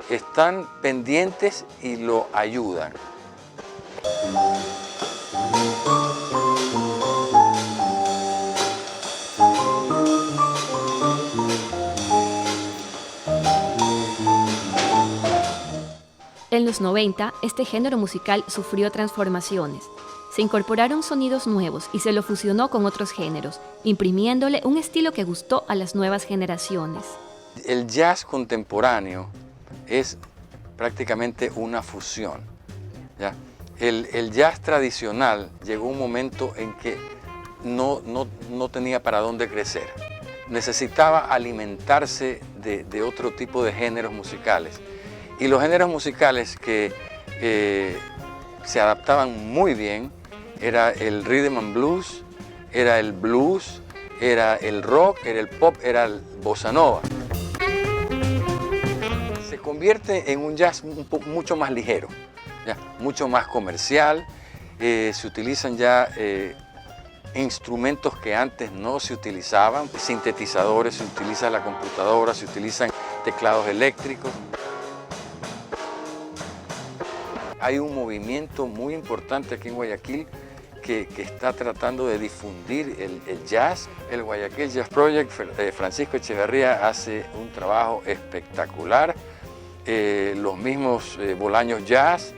están pendientes y lo ayudan. En los 90, este género musical sufrió transformaciones. Se incorporaron sonidos nuevos y se lo fusionó con otros géneros, imprimiéndole un estilo que gustó a las nuevas generaciones. El jazz contemporáneo es prácticamente una fusión, ¿ya? el jazz tradicional llegó un momento en que no tenía para dónde crecer. Necesitaba alimentarse de otro tipo de géneros musicales. Y los géneros musicales que se adaptaban muy bien era el rhythm and blues, era el blues, era el rock, era el pop, era el bossa nova. Se convierte en un jazz mucho más ligero, ¿ya? Mucho más comercial. Se utilizan ya instrumentos que antes no se utilizaban, sintetizadores, se utiliza la computadora, se utilizan teclados eléctricos. Hay un movimiento muy importante aquí en Guayaquil que está tratando de difundir el jazz. El Guayaquil Jazz Project, Francisco Echeverría hace un trabajo espectacular. Los mismos Bolaños Jazz,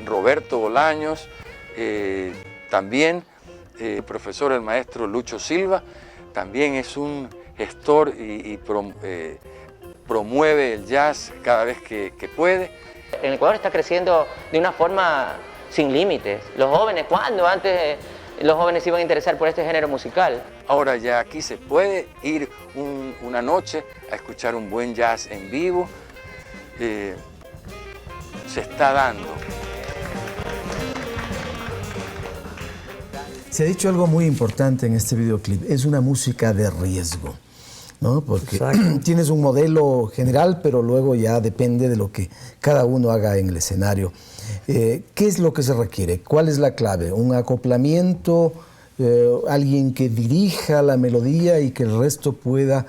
Roberto Bolaños, también el profesor, el maestro Lucho Silva, también es un gestor y promueve el jazz cada vez que puede. En Ecuador está creciendo de una forma sin límites. Los jóvenes, ¿cuándo antes los jóvenes se iban a interesar por este género musical? Ahora ya aquí se puede ir una noche a escuchar un buen jazz en vivo. Se está dando. Se ha dicho algo muy importante en este videoclip, es una música de riesgo, ¿no? Porque tienes un modelo general, pero luego ya depende de lo que cada uno haga en el escenario. ¿Qué es lo que se requiere? ¿Cuál es la clave? ¿Un acoplamiento? ¿Alguien que dirija la melodía y que el resto pueda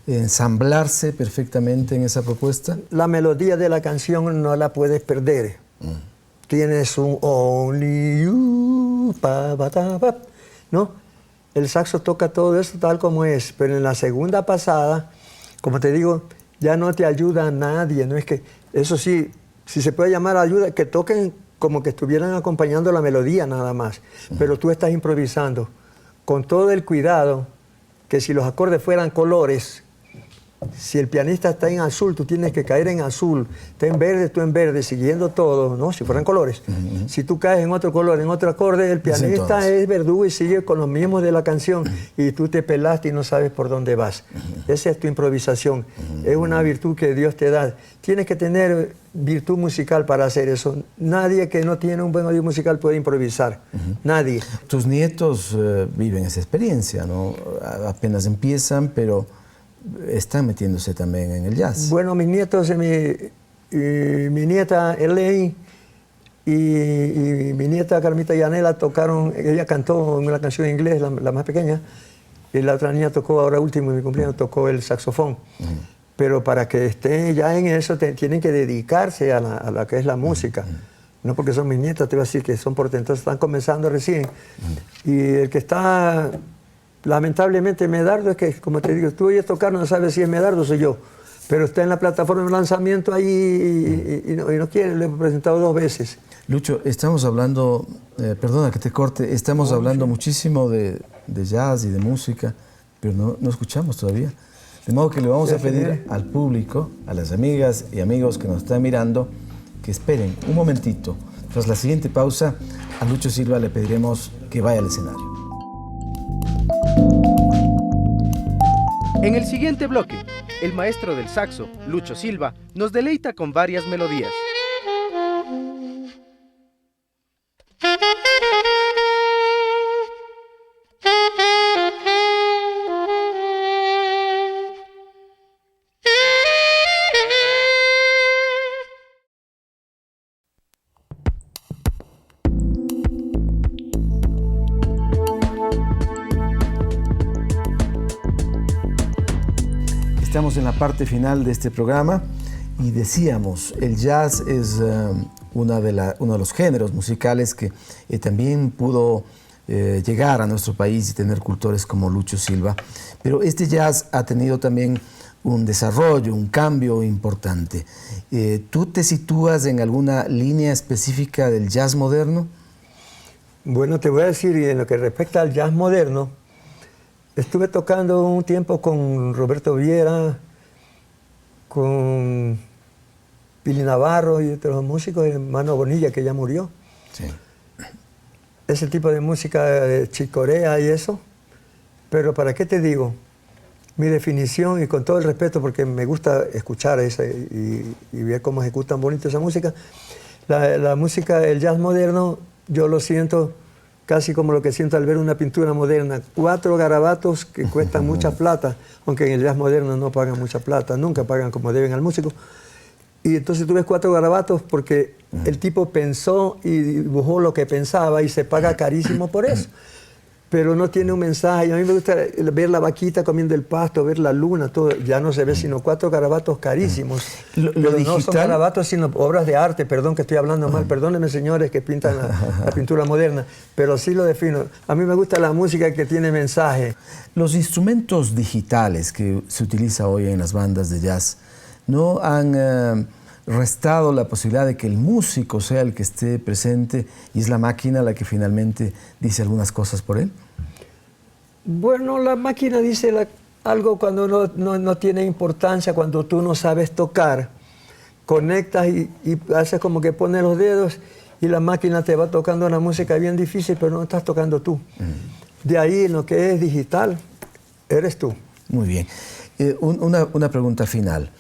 ensamblarse perfectamente en esa propuesta? La melodía de la canción no la puedes perder. Tienes un only you, pa, pa, ta, pa, ¿no? El saxo toca todo eso tal como es, pero en la segunda pasada, como te digo, ya no te ayuda a nadie, no es que, eso sí, si se puede llamar ayuda, que toquen como que estuvieran acompañando la melodía nada más, pero tú estás improvisando con todo el cuidado que si los acordes fueran colores, si el pianista está en azul, tú tienes que caer en azul, está en verde, tú en verde, siguiendo todo, ¿no? Si fueran colores. Si tú caes en otro color, en otro acorde, el pianista es verdugo y sigue con los mismos de la canción y tú te pelaste y no sabes por dónde vas. Esa es tu improvisación. Es una virtud que Dios te da. Tienes que tener virtud musical para hacer eso. Nadie que no tiene un buen oído musical puede improvisar. Nadie. Tus nietos viven esa experiencia, ¿no? Apenas empiezan, pero están metiéndose también en el jazz. Bueno, mis nietos, mi nieta Elaine y mi nieta Carmita Yanela tocaron, ella cantó una canción en inglés, la más pequeña, y la otra niña tocó, ahora último, en mi cumpleaños, tocó el saxofón. Pero para que estén ya en eso, tienen que dedicarse a la que es la música. No porque son mis nietas, te voy a decir que son portentosas, están comenzando recién. Y el que está... Lamentablemente Medardo es que, como te digo, tú oyes tocar, no sabes si es Medardo o soy yo, pero está en la plataforma de lanzamiento ahí y no quiere, le he presentado 2 veces. Lucho, estamos hablando, perdona que te corte, estamos hablando muchísimo de jazz y de música, pero no escuchamos todavía. De modo que le vamos a pedir al público, a las amigas y amigos que nos están mirando, que esperen un momentito. Tras la siguiente pausa, a Lucho Silva le pediremos que vaya al escenario. En el siguiente bloque, el maestro del saxo, Lucho Silva, nos deleita con varias melodías. Estamos en la parte final de este programa y decíamos, el jazz es uno de los géneros musicales que también pudo llegar a nuestro país y tener cultores como Lucho Silva. Pero este jazz ha tenido también un desarrollo, un cambio importante. ¿Tú te sitúas en alguna línea específica del jazz moderno? Bueno, te voy a decir, y en lo que respecta al jazz moderno, estuve tocando un tiempo con Roberto Viera, con Pili Navarro y otros músicos, hermano Bonilla, que ya murió. Sí. Ese tipo de música de chicorea y eso. Pero ¿para qué te digo? Mi definición, y con todo el respeto, porque me gusta escuchar esa y ver cómo ejecutan bonito esa música, la música, el jazz moderno, yo lo siento casi como lo que siento al ver una pintura moderna. 4 garabatos que cuestan mucha plata, aunque en el jazz moderno no pagan mucha plata, nunca pagan como deben al músico. Y entonces tú ves 4 garabatos porque el tipo pensó y dibujó lo que pensaba y se paga carísimo por eso. Pero no tiene un mensaje. A mí me gusta ver la vaquita comiendo el pasto, ver la luna, todo. Ya no se ve sino 4 garabatos carísimos. Lo pero digital... no son garabatos, sino obras de arte. Perdón que estoy hablando mal. Perdónenme, señores, que pintan la pintura moderna. Pero sí lo defino. A mí me gusta la música que tiene mensaje. Los instrumentos digitales que se utiliza hoy en las bandas de jazz no han restado la posibilidad de que el músico sea el que esté presente y es la máquina la que finalmente dice algunas cosas por él. Bueno, la máquina dice algo cuando no tiene importancia, cuando tú no sabes tocar. Conectas y haces como que pones los dedos y la máquina te va tocando una música bien difícil, pero no estás tocando tú. De ahí en lo que es digital, eres tú. Muy bien. Una pregunta final.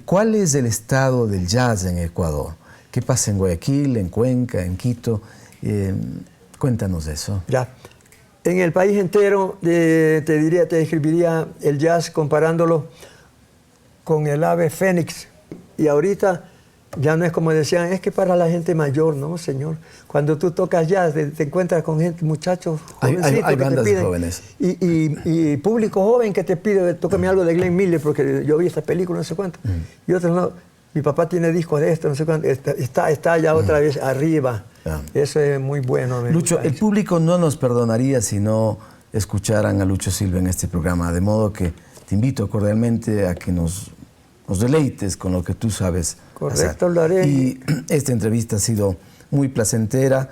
¿Cuál es el estado del jazz en Ecuador? ¿Qué pasa en Guayaquil, en Cuenca, en Quito? Cuéntanos de eso. Ya. En el país entero te describiría el jazz comparándolo con el ave fénix. Y ahorita ya no es como decían, es que para la gente mayor, no, señor. Cuando tú tocas jazz, te encuentras con gente, muchachos jovencitos hay que bandas te piden, de jóvenes. Y público joven que te pide, tócame algo de Glenn Miller, porque yo vi esta película, no sé cuánto. Y otros no, mi papá tiene discos de esto, no sé cuánto. Está ya otra vez arriba. Eso es muy bueno. Lucho, el público no nos perdonaría si no escucharan a Lucho Silva en este programa, de modo que te invito cordialmente a que nos deleites con lo que tú sabes. Correcto, lo haré. Y esta entrevista ha sido muy placentera.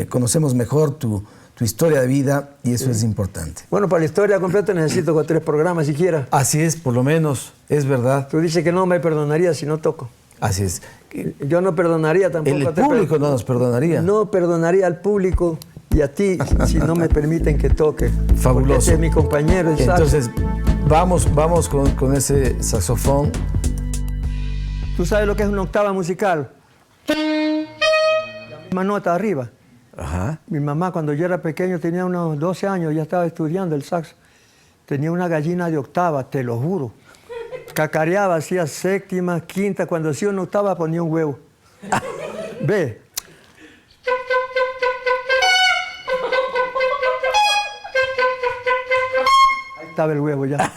Conocemos mejor tu historia de vida y eso es importante. Bueno, para la historia completa necesito 3 programas siquiera. Así es, por lo menos, es verdad. Tú dices que no me perdonaría si no toco. Así es. Yo no perdonaría tampoco. El público no nos perdonaría. No perdonaría al público y a ti si no me permiten que toque. Fabuloso. Porque ese es mi compañero. Entonces, vamos con ese saxofón. ¿Tú sabes lo que es una octava musical? La misma nota arriba. Ajá. Mi mamá, cuando yo era pequeño, tenía unos 12 años, ya estaba estudiando el saxo. Tenía una gallina de octava, te lo juro. Cacareaba, hacía séptima, quinta. Cuando hacía una octava, ponía un huevo. Ve. Ahí estaba el huevo ya.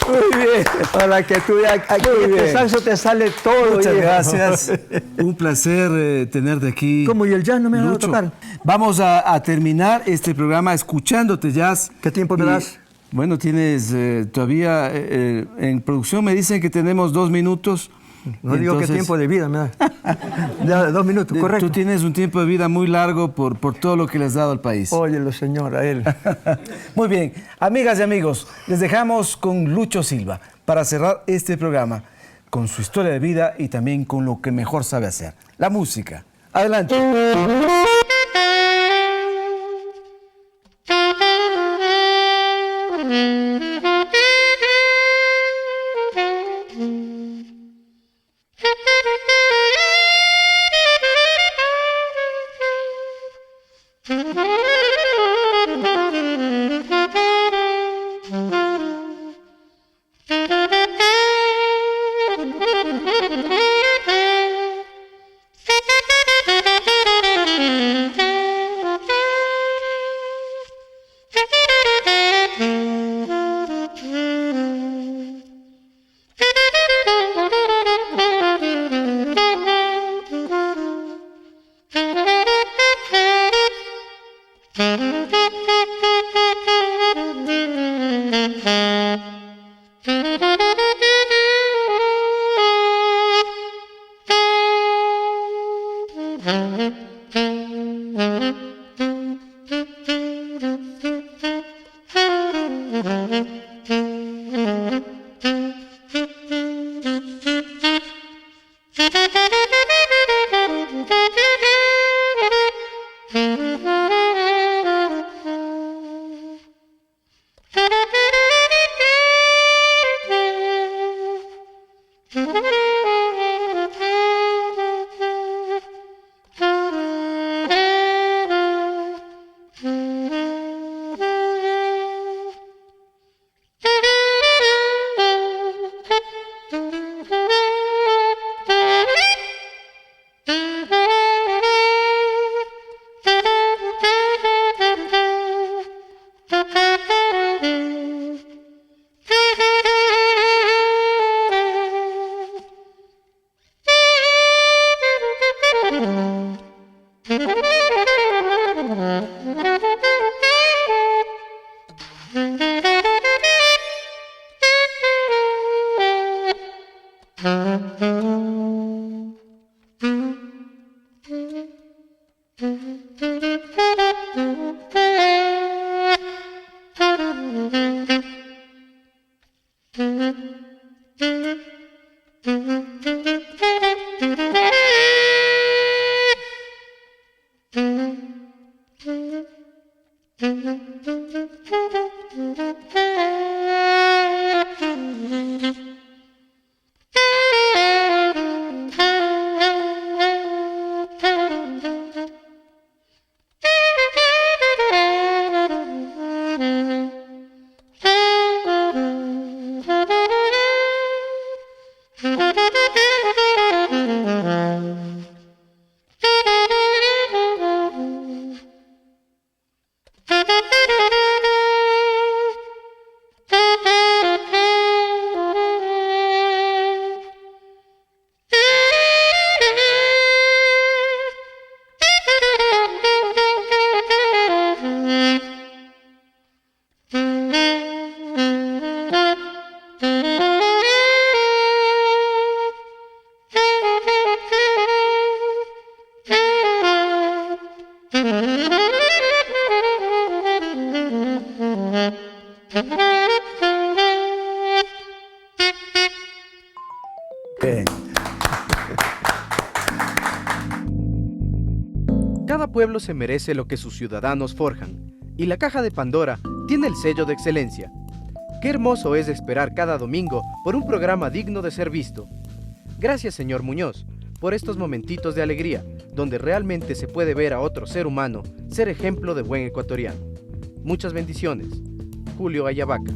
Muy bien. Para que tú aquí en el saxo te sale todo. Muchas gracias. Un placer tenerte aquí. ¿Cómo? ¿Y el jazz no me ha dado a Lucho. tocar? Vamos a terminar este programa escuchándote jazz. ¿Qué tiempo me das? Bueno, tienes todavía, en producción me dicen que tenemos 2 minutos. No digo qué tiempo de vida me da. Ya, 2 minutos, correcto. Tú tienes un tiempo de vida muy largo por todo lo que le has dado al país. Óyelo, señor, a él. Muy bien. Amigas y amigos, les dejamos con Lucho Silva para cerrar este programa con su historia de vida y también con lo que mejor sabe hacer, la música. Adelante. Cada pueblo se merece lo que sus ciudadanos forjan, y la Caja de Pandora tiene el sello de excelencia. Qué hermoso es esperar cada domingo por un programa digno de ser visto. Gracias, señor Muñoz, por estos momentitos de alegría, donde realmente se puede ver a otro ser humano ser ejemplo de buen ecuatoriano. Muchas bendiciones. Julio Ayavaca.